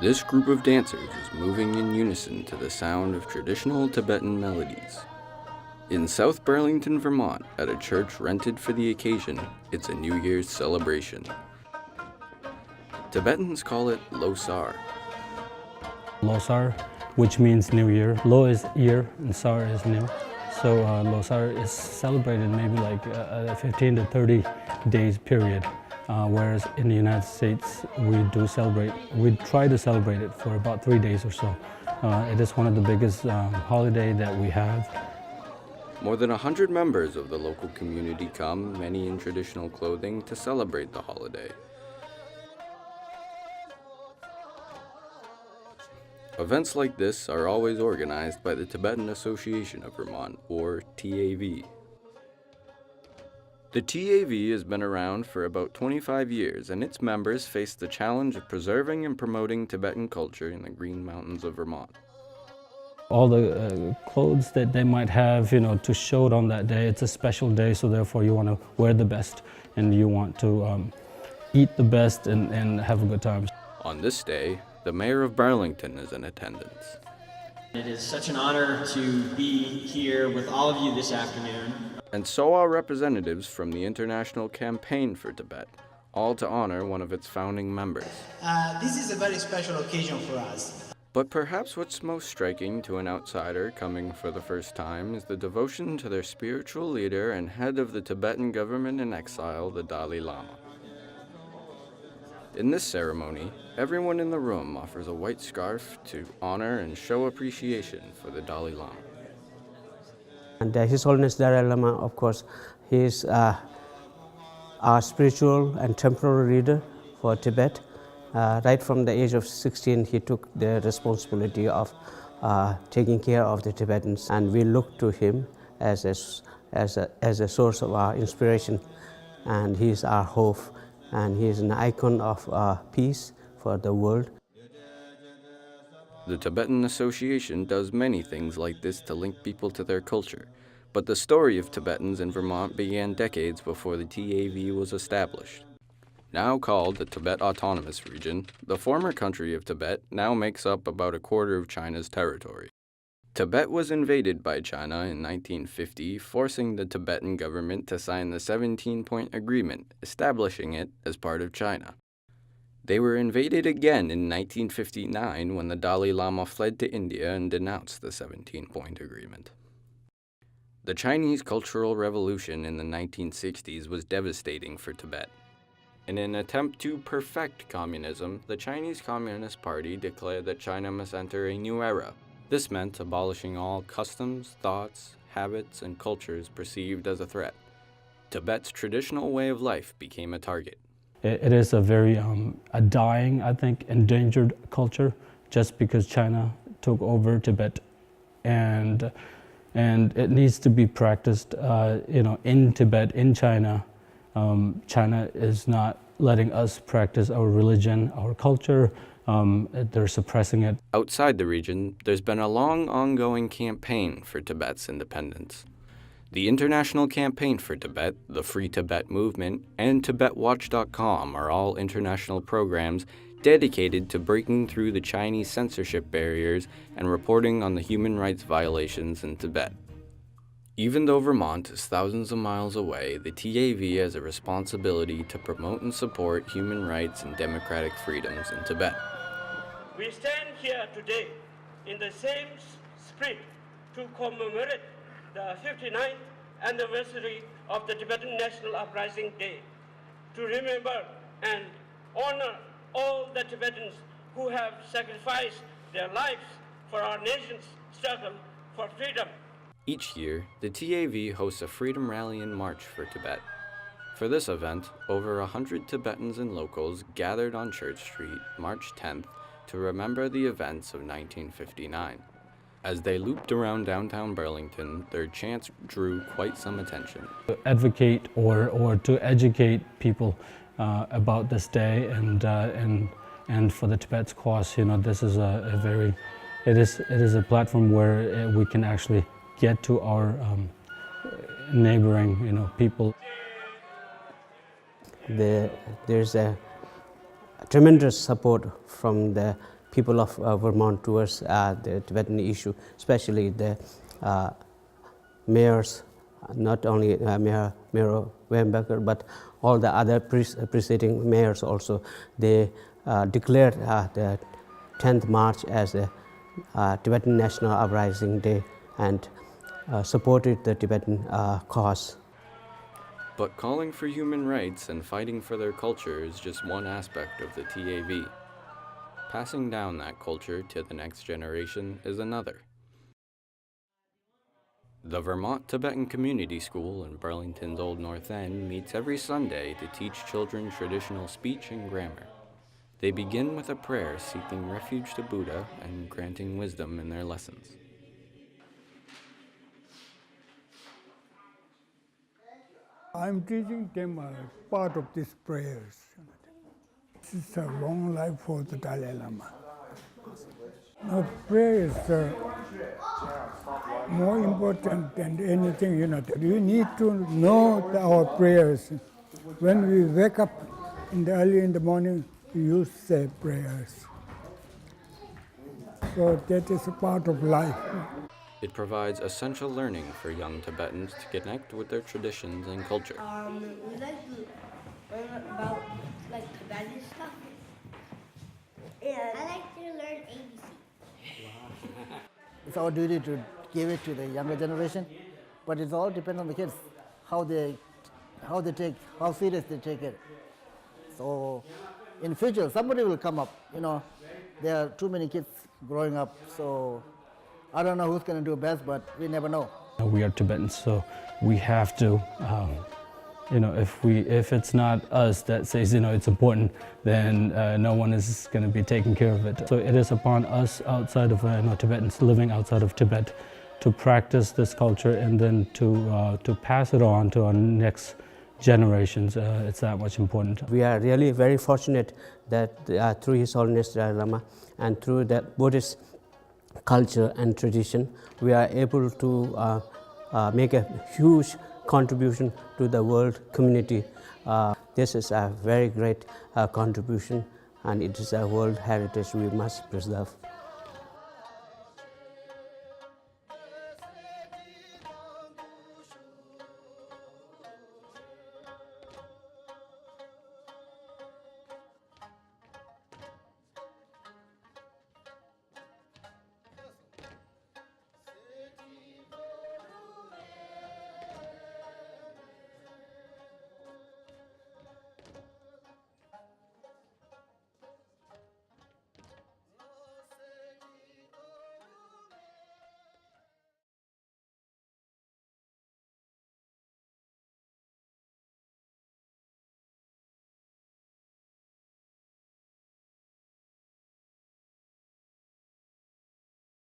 This group of dancers is moving in unison to the sound of traditional Tibetan melodies. In South Burlington, Vermont, at a church rented for the occasion, it's a New Year's celebration. Tibetans call it Losar. Losar, which means New Year. Lo is year and Sar is new. So Losar is celebrated maybe like a 15 to 30 days period. Whereas in the United States, we try to celebrate it for about 3 days or so. It is one of the biggest holiday that we have. More than 100 members of the local community come, many in traditional clothing, to celebrate the holiday. Events like this are always organized by the Tibetan Association of Vermont, or TAV. The TAV has been around for about 25 years, and its members face the challenge of preserving and promoting Tibetan culture in the Green Mountains of Vermont. All the clothes that they might have, to show it on that day. It's a special day, so therefore you want to wear the best, and you want to eat the best and have a good time. On this day, the mayor of Burlington is in attendance. It is such an honor to be here with all of you this afternoon. And so are representatives from the International Campaign for Tibet, all to honor one of its founding members. This is a very special occasion for us. But perhaps what's most striking to an outsider coming for the first time is the devotion to their spiritual leader and head of the Tibetan government in exile, the Dalai Lama. In this ceremony, everyone in the room offers a white scarf to honor and show appreciation for the Dalai Lama. And His Holiness Dalai Lama, of course, he is our spiritual and temporal leader for Tibet. Right from the age of 16, he took the responsibility of taking care of the Tibetans, and we look to him as a source of our inspiration, and he is our hope, and he is an icon of peace for the world. The Tibetan Association does many things like this to link people to their culture, but the story of Tibetans in Vermont began decades before the TAV was established. Now called the Tibet Autonomous Region, the former country of Tibet now makes up about a quarter of China's territory. Tibet was invaded by China in 1950, forcing the Tibetan government to sign the 17-point agreement, establishing it as part of China. They were invaded again in 1959 when the Dalai Lama fled to India and denounced the 17-point agreement. The Chinese Cultural Revolution in the 1960s was devastating for Tibet. In an attempt to perfect communism, the Chinese Communist Party declared that China must enter a new era. This meant abolishing all customs, thoughts, habits, and cultures perceived as a threat. Tibet's traditional way of life became a target. It is a very a dying, I think, endangered culture just because China took over Tibet, and it needs to be practiced, in Tibet, in China. China is not letting us practice our religion, our culture. They're suppressing it. Outside the region, there's been a long, ongoing campaign for Tibet's independence. The International Campaign for Tibet, the Free Tibet Movement, and TibetWatch.com are all international programs dedicated to breaking through the Chinese censorship barriers and reporting on the human rights violations in Tibet. Even though Vermont is thousands of miles away, the TAV has a responsibility to promote and support human rights and democratic freedoms in Tibet. We stand here today in the same spirit to commemorate the 59th anniversary of the Tibetan National Uprising Day, to remember and honor all the Tibetans who have sacrificed their lives for our nation's struggle for freedom. Each year, the TAV hosts a Freedom Rally and March for Tibet. For this event, over 100 Tibetans and locals gathered on Church Street March 10th to remember the events of 1959. As they looped around downtown Burlington, their chants drew quite some attention. To advocate or to educate people about this day and for the Tibet's cause, this is it is a platform where we can actually get to our neighboring, people. There's a tremendous support from the people of Vermont towards the Tibetan issue, especially the mayors, not only Mayor Weinberger, but all the other preceding mayors also. They declared the 10th March as a Tibetan National Uprising Day and supported the Tibetan cause. But calling for human rights and fighting for their culture is just one aspect of the TAV. Passing down that culture to the next generation is another. The Vermont Tibetan Community School in Burlington's Old North End meets every Sunday to teach children traditional speech and grammar. They begin with a prayer seeking refuge to Buddha and granting wisdom in their lessons. I'm teaching them part of these prayers. This is a long life for the Dalai Lama. Now, prayer is more important than anything, You need to know our prayers. When we wake up early in the morning, we use say prayers. So that is a part of life. It provides essential learning for young Tibetans to connect with their traditions and culture. We like to learn about Tibetan stuff. And I like to learn ABC. It's our duty to give it to the younger generation, but it all depends on the kids, how serious they take it. So in future, somebody will come up, There are too many kids growing up, so I don't know who's going to do best, but we never know. We are Tibetans, so we have to, if it's not us that says, it's important, then no one is going to be taking care of it. So it is upon us outside of Tibetans living outside of Tibet to practice this culture and then to pass it on to our next generations. It's that much important. We are really very fortunate that through His Holiness Dalai Lama and through the Buddhist culture and tradition, we are able to make a huge contribution to the world community. This is a very great contribution, and it is a world heritage we must preserve.